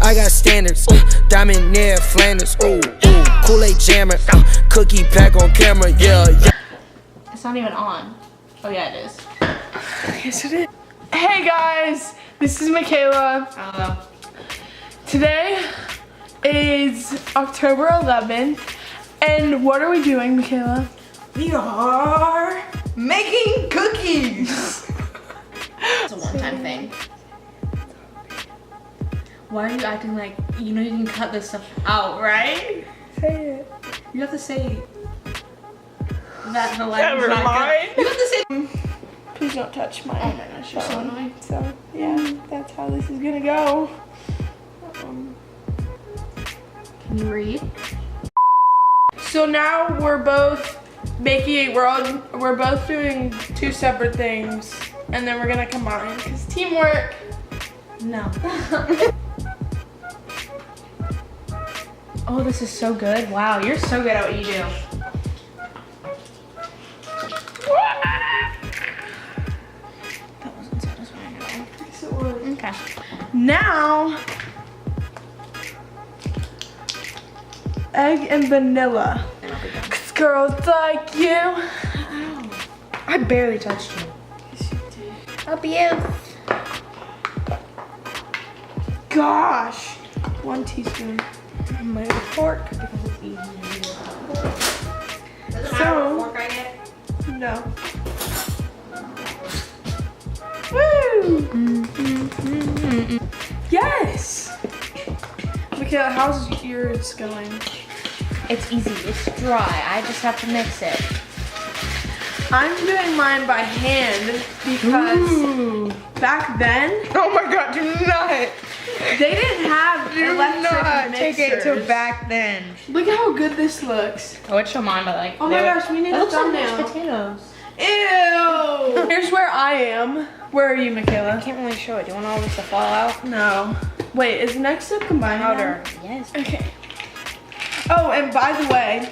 I got standards, diamond near Flanders, ooh, Kool-Aid jammer, cookie pack on camera, yeah. It's not even on. Oh yeah, it is. Yes, it is. Hey guys, this is Michaela. Hello. Today is October 11th, and what are we doing, Michaela? We are making cookies. It's a one-time thing. Why are you acting like you know you can cut this stuff out, right? Say it. You have to say that the light Never is not mind. good. You have to say. Please don't touch my Oh my gosh, you're so annoying. So yeah, that's how this is gonna go. Can you read? So now we're both making. We're both doing two separate things, and then we're gonna combine because teamwork. No. Oh, this is so good. Wow, you're so good at what you do. That wasn't satisfying at all. Yes, it was. Okay. Now, egg and vanilla. Cause girls like you. Ow. I barely touched you. Yes, you did. Help you. Gosh. 1 teaspoon. My fork because it's easy to use. Does it matter what fork I get? No. Woo! Yes! Michaela, how's yours going? It's easy. It's dry. I just have to mix it. I'm doing mine by hand because back then, Oh my god, do not. they didn't have Do electric not mixers. take it to back then. Look at how good this looks. I would show mine, but like. Oh my gosh, we need It a looks like thumbnail. mashed potatoes. Ew! Here's where I am. Where are you, I Michaela? can't really show it. Do you want all this to fall out? No. Wait, is the next step combining Powder. them? Yes. Okay. Oh, and by the way,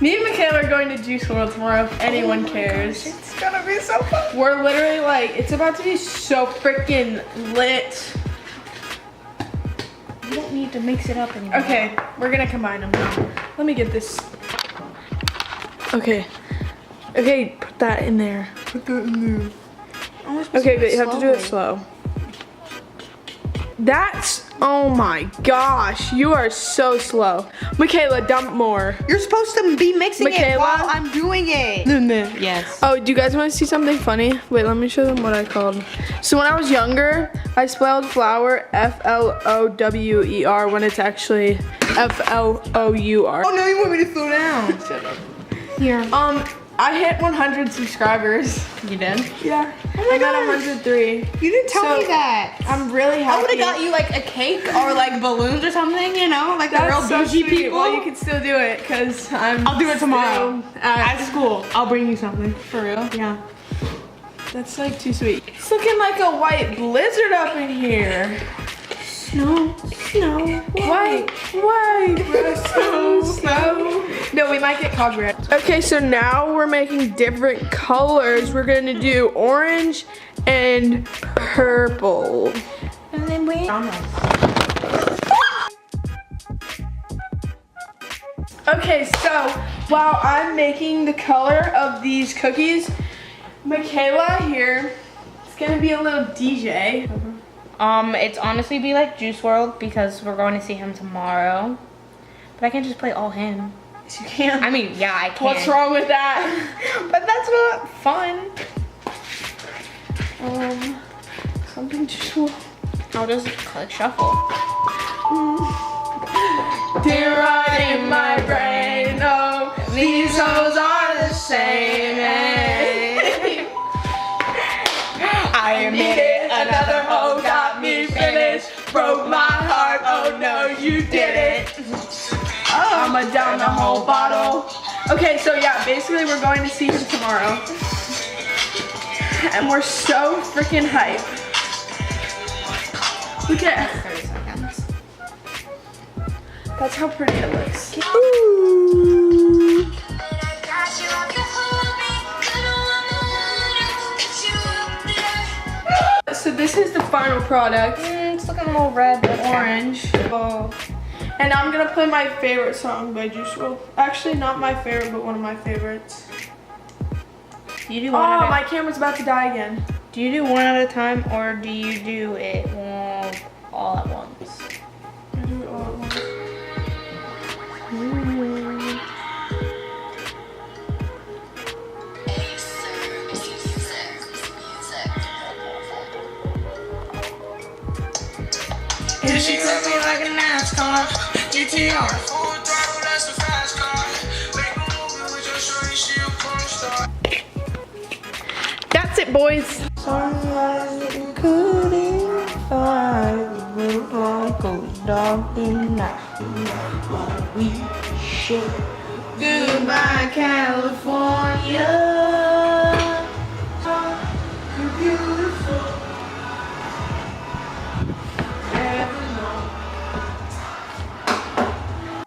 me and Michaela are going to Juice World tomorrow if anyone cares. Gosh, it's gonna be so fun. We're literally like, it's about to be so freaking lit. You don't need to mix it up anymore. Okay, we're gonna combine them now. Let me get this. Okay. Okay, put that in there. Put that in there. Okay, but you have to do it slow. That's, oh my gosh, you are so slow. Michaela, dump more. You're supposed to be mixing it Michaela? while I'm doing it. Yes. Oh, do you guys want to see something funny? Wait, let me show them what I called. So when I was younger, I spelled flour F-L-O-W-E-R when it's actually F-L-O-U-R. Oh no, you want me to slow down. Shut up. Here. I hit 100 subscribers. You did? Yeah. Oh my I'm at gosh. 103. You didn't tell So, me that. I'm really happy. I would have got you like a cake or like balloons or something, you know, like the real That's so bougie sweet. people. Well, you can still do it because I'll do it tomorrow. still at school. I'll bring you something. For real? Yeah. That's like too sweet. It's looking like a white blizzard up in here. Snow. White. Snow. No, we might get copyright. Okay, so now we're making different colors. We're gonna do orange and purple. And then we. Okay, so while I'm making the color of these cookies, Michaela here is gonna be a little DJ. It's honestly be like Juice World because we're going to see him tomorrow. But I can't just play all him. Yes, you can. I mean, yeah, I can. What's wrong with that? But that's not fun. Something to I'll just click shuffle. Dear right in my brain, oh, these hoes are the same. I admit it, another hoe got me finished. Broke my heart, oh no, you didn't. I'ma down the whole bottle. Okay, so yeah, basically we're going to see him tomorrow. And we're so freaking hyped. Look at 30 seconds. That's how pretty it looks. Ooh. So this is the final product. It's looking a little red, but orange. Oh. And I'm gonna play my favorite song by Juice WRLD. Actually, not my favorite, but one of my favorites. You do one at Oh, a my camera's about to die again. Do you do one at a time, or do you do it all at once? I do it all at once. Yeah, she took me like a NASCAR, GTR. Full throttle, that's a fast car. Make a movie with your shorty, she a porn star. That's it, boys. Sunrise you couldn't find the Bronco dog in night. We share goodbye, California. You're beautiful.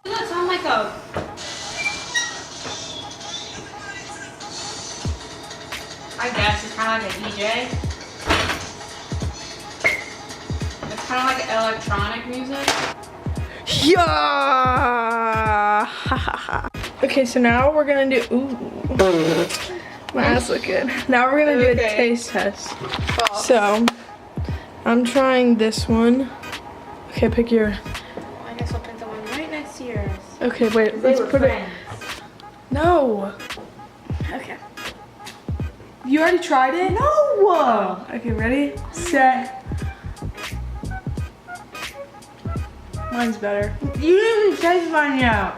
Does that sound like a I guess it's kind of like a DJ. It's kind of like electronic music. Yeah. Okay, so now we're gonna do. Ooh, my ass look good. Now we're gonna do a taste test. So, I'm trying this one. Okay, pick your. I guess I'll pick the one right next to yours. Okay, wait. Let's put it. No. Okay. You already tried it? No! Oh, okay, ready, set. Mine's better. You didn't even taste mine yet.